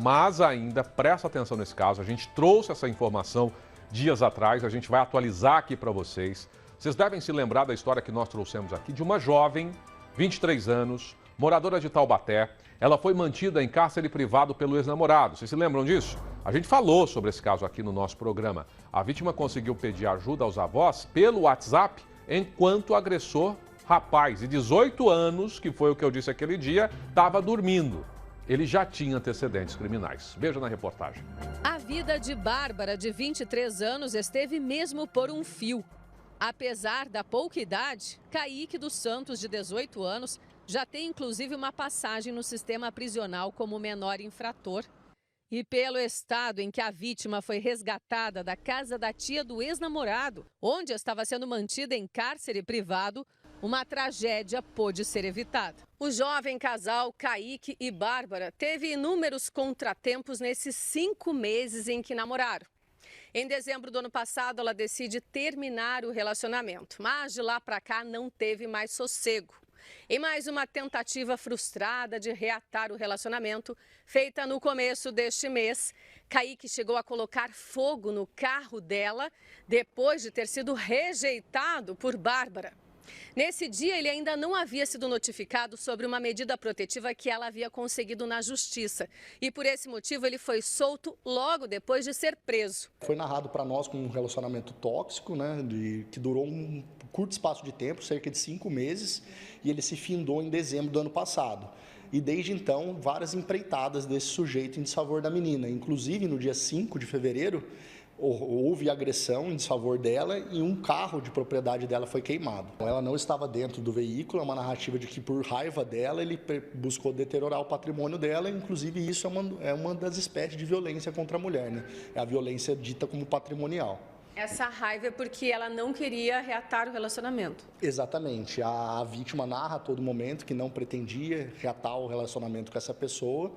Mas ainda, presta atenção nesse caso, a gente trouxe essa informação dias atrás, a gente vai atualizar aqui para vocês. Vocês devem se lembrar da história que nós trouxemos aqui de uma jovem, 23 anos, moradora de Taubaté. Ela foi mantida em cárcere privado pelo ex-namorado. Vocês se lembram disso? A gente falou sobre esse caso aqui no nosso programa. A vítima conseguiu pedir ajuda aos avós pelo WhatsApp, enquanto o agressor, rapaz de 18 anos, que foi o que eu disse aquele dia, estava dormindo. Ele já tinha antecedentes criminais. Veja na reportagem. A vida de Bárbara, de 23 anos, esteve mesmo por um fio. Apesar da pouca idade, Kaique dos Santos, de 18 anos, já tem inclusive uma passagem no sistema prisional como menor infrator. E pelo estado em que a vítima foi resgatada da casa da tia do ex-namorado, onde estava sendo mantida em cárcere privado, uma tragédia pôde ser evitada. O jovem casal Kaique e Bárbara teve inúmeros contratempos nesses 5 meses em que namoraram. Em dezembro do ano passado, ela decide terminar o relacionamento, mas de lá para cá não teve mais sossego. Em mais uma tentativa frustrada de reatar o relacionamento, feita no começo deste mês, Kaique chegou a colocar fogo no carro dela depois de ter sido rejeitado por Bárbara. Nesse dia, ele ainda não havia sido notificado sobre uma medida protetiva que ela havia conseguido na justiça. E por esse motivo, ele foi solto logo depois de ser preso. Foi narrado para nós como um relacionamento tóxico, né, que durou um curto espaço de tempo, cerca de 5 meses, e ele se findou em dezembro do ano passado. E desde então, várias empreitadas desse sujeito em desfavor da menina. Inclusive, no dia 5 de fevereiro, houve agressão em desfavor dela e um carro de propriedade dela foi queimado. Ela não estava dentro do veículo, é uma narrativa de que por raiva dela ele buscou deteriorar o patrimônio dela, inclusive isso é uma das espécies de violência contra a mulher, né? É a violência dita como patrimonial. Essa raiva é porque ela não queria reatar o relacionamento. Exatamente. A vítima narra a todo momento que não pretendia reatar o relacionamento com essa pessoa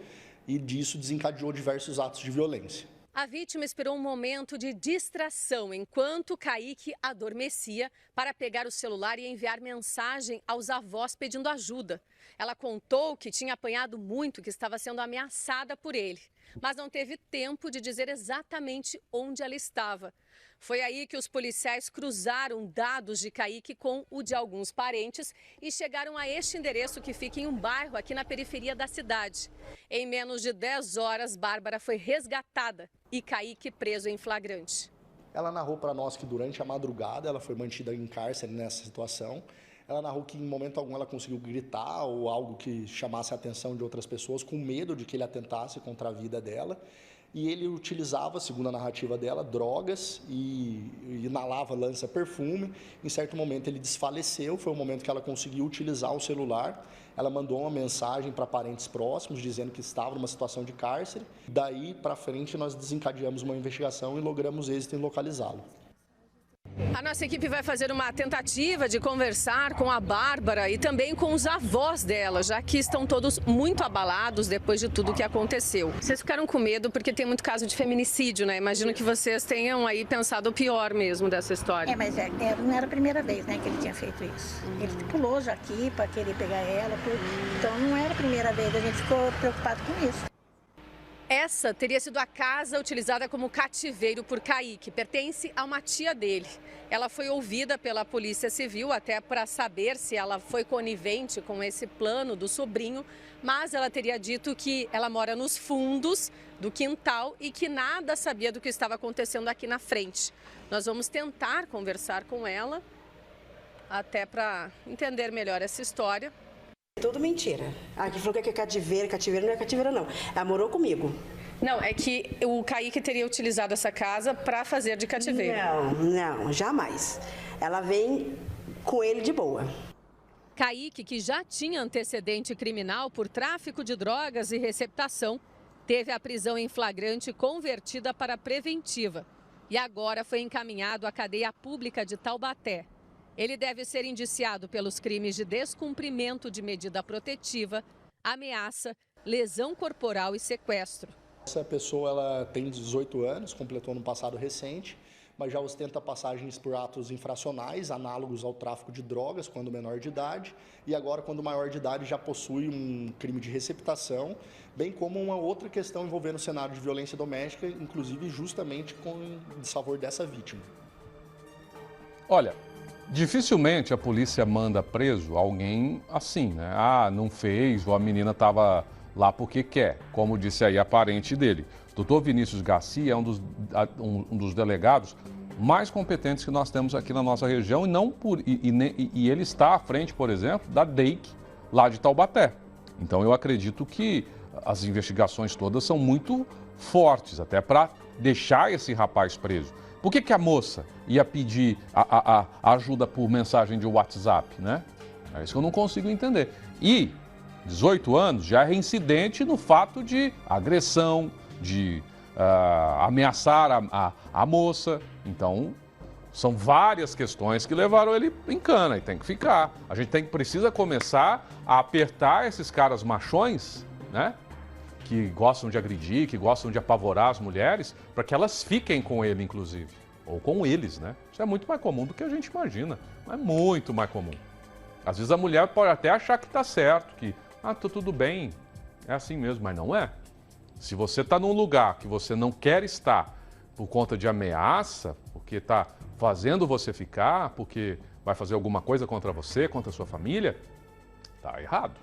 e disso desencadeou diversos atos de violência. A vítima esperou um momento de distração enquanto Kaique adormecia para pegar o celular e enviar mensagem aos avós pedindo ajuda. Ela contou que tinha apanhado muito, que estava sendo ameaçada por ele, mas não teve tempo de dizer exatamente onde ela estava. Foi aí que os policiais cruzaram dados de Kaique com o de alguns parentes e chegaram a este endereço que fica em um bairro aqui na periferia da cidade. Em menos de 10 horas, Bárbara foi resgatada e Kaique preso em flagrante. Ela narrou para nós que durante a madrugada ela foi mantida em cárcere nessa situação. Ela narrou que em momento algum ela conseguiu gritar ou algo que chamasse a atenção de outras pessoas com medo de que ele atentasse contra a vida dela. E ele utilizava, segundo a narrativa dela, drogas e inalava lança-perfume. Em certo momento ele desfaleceu, foi o momento que ela conseguiu utilizar o celular. Ela mandou uma mensagem para parentes próximos, dizendo que estava numa situação de cárcere. Daí para frente nós desencadeamos uma investigação e logramos êxito em localizá-lo. A nossa equipe vai fazer uma tentativa de conversar com a Bárbara e também com os avós dela, já que estão todos muito abalados depois de tudo que aconteceu. Vocês ficaram com medo porque tem muito caso de feminicídio, né? Imagino que vocês tenham aí pensado o pior mesmo dessa história. Mas não era a primeira vez, né, que ele tinha feito isso. Ele pulou já aqui para querer pegar ela, então não era a primeira vez, a gente ficou preocupado com isso. Essa teria sido a casa utilizada como cativeiro por Kaique, pertence a uma tia dele. Ela foi ouvida pela Polícia Civil até para saber se ela foi conivente com esse plano do sobrinho, mas ela teria dito que ela mora nos fundos do quintal e que nada sabia do que estava acontecendo aqui na frente. Nós vamos tentar conversar com ela até para entender melhor essa história. Tudo mentira. Aqui falou que é cativeiro, cativeiro não é cativeiro não. Ela morou comigo. Não, é que o Kaique teria utilizado essa casa para fazer de cativeiro. Não, jamais. Ela vem com ele de boa. Kaique, que já tinha antecedente criminal por tráfico de drogas e receptação, teve a prisão em flagrante convertida para preventiva e agora foi encaminhado à cadeia pública de Taubaté. Ele deve ser indiciado pelos crimes de descumprimento de medida protetiva, ameaça, lesão corporal e sequestro. Essa pessoa ela tem 18 anos, completou no passado recente, mas já ostenta passagens por atos infracionais, análogos ao tráfico de drogas, quando menor de idade, e agora, quando maior de idade, já possui um crime de receptação, bem como uma outra questão envolvendo o cenário de violência doméstica, inclusive justamente em favor dessa vítima. Olha, dificilmente a polícia manda preso alguém assim, né? Ah, não fez, ou a menina estava lá porque quer, como disse aí a parente dele. Doutor Vinícius Garcia é um dos delegados mais competentes que nós temos aqui na nossa região e ele está à frente, por exemplo, da DEIC lá de Taubaté. Então eu acredito que as investigações todas são muito fortes, até para deixar esse rapaz preso. Por que a moça ia pedir a ajuda por mensagem de WhatsApp, né? É isso que eu não consigo entender. E 18 anos já é reincidente no fato de agressão, de ameaçar a moça. Então, são várias questões que levaram ele em cana e tem que ficar. A gente precisa começar a apertar esses caras machões, né? Que gostam de agredir, que gostam de apavorar as mulheres, para que elas fiquem com ele, inclusive. Ou com eles, né? Isso é muito mais comum do que a gente imagina. É muito mais comum. Às vezes a mulher pode até achar que está certo, que tudo bem, é assim mesmo, mas não é. Se você está num lugar que você não quer estar por conta de ameaça, porque está fazendo você ficar, porque vai fazer alguma coisa contra você, contra a sua família, está errado.